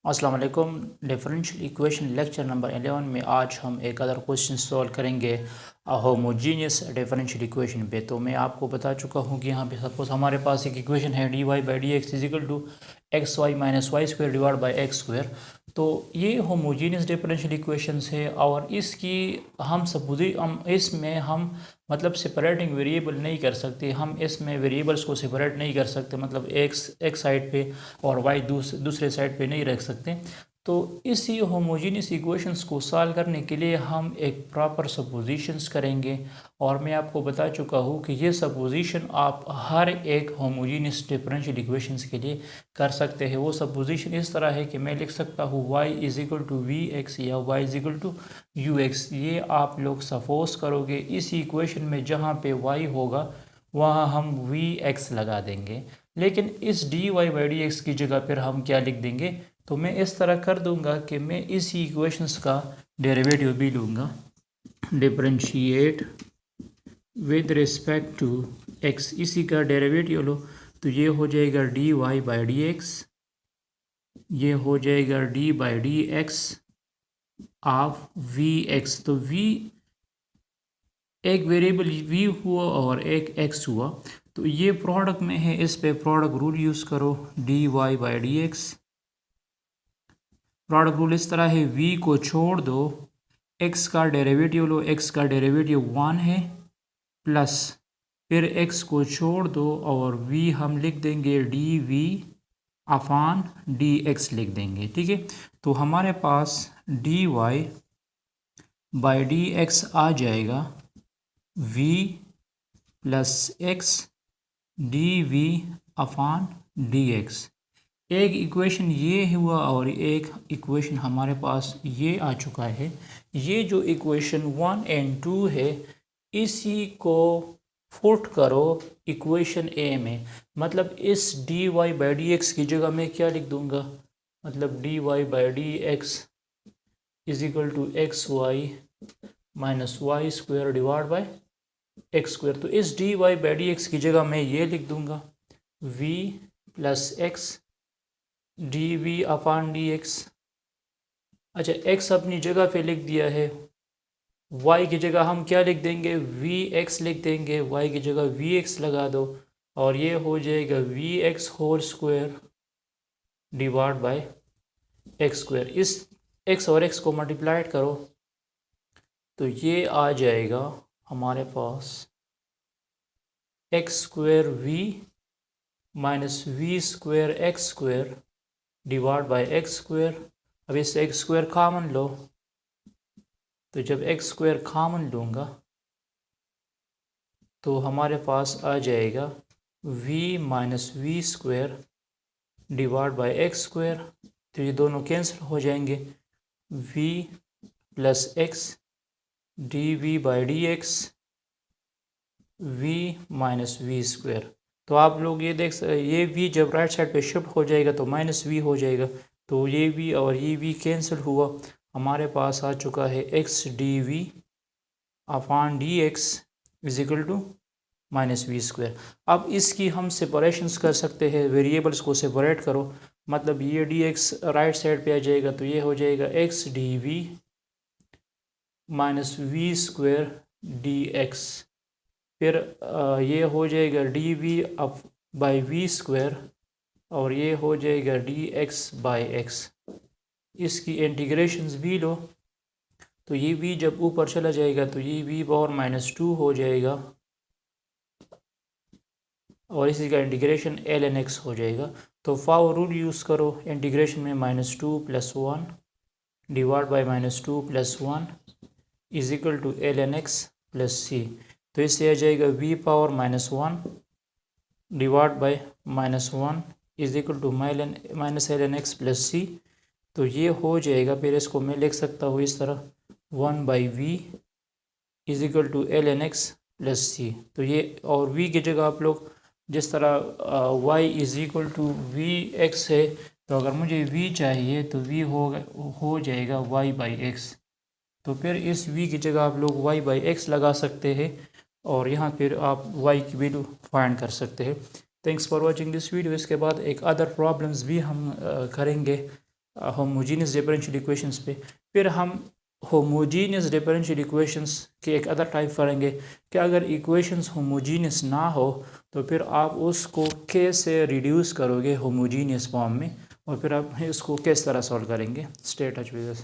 अस्सलाम वालेकुम। Differential equation lecture number 11 में आज हम एक अदर क्वेश्चन सॉल्व करेंगे होमोजीनियस डिफरेंशियल इक्वेशन पे। तो मैं आपको बता चुका हूँ कि यहाँ पे सपोज हमारे पास एक इक्वेशन है dy by D X is equal to X Y minus Y square divide by x square. तो ये होमोजीनियस डिफरेंशियल इक्वेशंस है और इसकी हम इसमें हम मतलब सेपरेटिंग वेरिएबल नहीं कर सकते। हम इसमें वेरिएबल्स को सेपरेट नहीं कर सकते, मतलब एक्स एक साइड पे और वाई दूसरे साइड पे नहीं रख सकते। तो इसी होमोजीनियस इक्वेशंस को सॉल्व करने के लिए हम एक प्रॉपर सपोजिशंस करेंगे और मैं आपको बता चुका हूँ कि ये सपोजिशन आप हर एक होमोजीनियस डिफरेंशियल इक्वेशंस के लिए कर सकते हैं। वो सपोजिशन इस तरह है कि मैं लिख सकता हूँ y is equal to V X या y is equal to U X. ये आप लोग सपोज करोगे इस इक्वेशन में जहाँ पे y होगा वहाँ हम वी एक्स लगा देंगे, लेकिन इस D Y by D X की जगह पर हम क्या लिख देंगे, तो मैं इस तरह कर दूंगा कि मैं इस इक्वेशंस का डेरिवेटिव भी लूँगा, differentiate with respect to X. इसी का डेरिवेटिव लो तो ये हो जाएगा D Y by D X, ये हो जाएगा D by D X of V X. तो वी एक वेरिएबल v हुआ और एक x हुआ, तो ये प्रोडक्ट में है, इस पे प्रोडक्ट रूल यूज़ करो, D Y by D X. Product rule इस तरह है, v को छोड़ दो, x का डेरिवेटिव लो, x का डेरिवेटिव 1 है, प्लस फिर x को छोड़ दो और v हम लिख देंगे d we upon D x लिख देंगे। ठीक है, तो हमारे पास d Y by D x आ जाएगा v plus x D we upon D x. एक इक्वेशन ये हुआ और एक इक्वेशन हमारे पास ये आ चुका है। ये जो इक्वेशन 1 एंड 2 है इसी को पुट करो इक्वेशन ए में, मतलब इस D Y by D X की जगह मैं क्या लिख दूंगा, मतलब D Y by D X is equal to X Y minus Y square divide by x square. तो इस D Y by D X की जगह मैं ये लिख दूंगा v plus x D we upon D X. अच्छा, x अपनी जगह पे लिख दिया है, y की जगह हम क्या लिख देंगे, वी एक्स लिख देंगे, y की जगह वी एक्स लगा दो और ये हो जाएगा v x whole square divide by x square. इस x और x को मल्टीप्लाइड करो तो ये आ जाएगा हमारे पास x square v minus we square x square divide by x square. अब इससे एक्स स्क्वायर कॉमन लो, तो जब एक्स स्क्वायर कॉमन लूँगा तो हमारे पास आ जाएगा v minus we square divide by x square. तो ये दोनों कैंसिल हो जाएंगे, v plus x D V by D X v minus we square. तो आप लोग ये देख ये v जब राइट साइड पे शिफ्ट हो जाएगा तो माइनस v हो जाएगा, तो ये v और ये v कैंसिल हुआ, हमारे पास आ चुका है x D we upon D X is equal to minus we square. अब इसकी हम सेपरेशंस कर सकते हैं, वेरिएबल्स को सेपरेट करो, मतलब ये डी एक्स राइट साइड पे आ जाएगा तो ये हो जाएगा x D V minus we square D X. फिर ये हो जाएगा D V up by V square और ये हो जाएगा डी एक्स बाई एक्स। इसकी इंटीग्रेशंस भी लो, तो ये v जब ऊपर चला जाएगा तो ये v पावर माइनस 2 हो जाएगा और इसी का इंटीग्रेशन एल एन एक्स हो जाएगा। तो फावर रूल यूज़ करो, इंटीग्रेशन में minus 2 plus 1 divide by minus 2 plus 1 is equal to l n x plus c. तो इससे आ जाएगा v power minus 1 divide by minus 1 is equal to minus l n x plus c. तो ये हो जाएगा, फिर इसको मैं लिख सकता हूँ इस तरह 1 by v is equal to l n x plus c. तो ये और v की जगह आप लोग जिस तरह y is equal to V X है, तो अगर मुझे v चाहिए तो v हो जाएगा y बाई एक्स। तो फिर इस v की जगह आप लोग y बाई एक्स लगा सकते हैं और यहाँ फिर आप y की वैल्यू फाइंड कर सकते हैं। Thanks for watching this video. इसके बाद एक अदर प्रॉब्लम्स भी हम करेंगे। होमोजीनियस डिफरेंशियल इक्वेशंस पे। फिर हम होमोजीनियस डिफरेंशियल इक्वेशंस के एक अदर टाइप पढ़ेंगे कि अगर इक्वेशंस होमोजीनियस ना हो तो फिर आप उसको कैसे रिड्यूस करोगे होमोजीनियस फॉर्म में, और फिर आप इसको किस तरह सॉल्व करेंगे। Stay touch with us.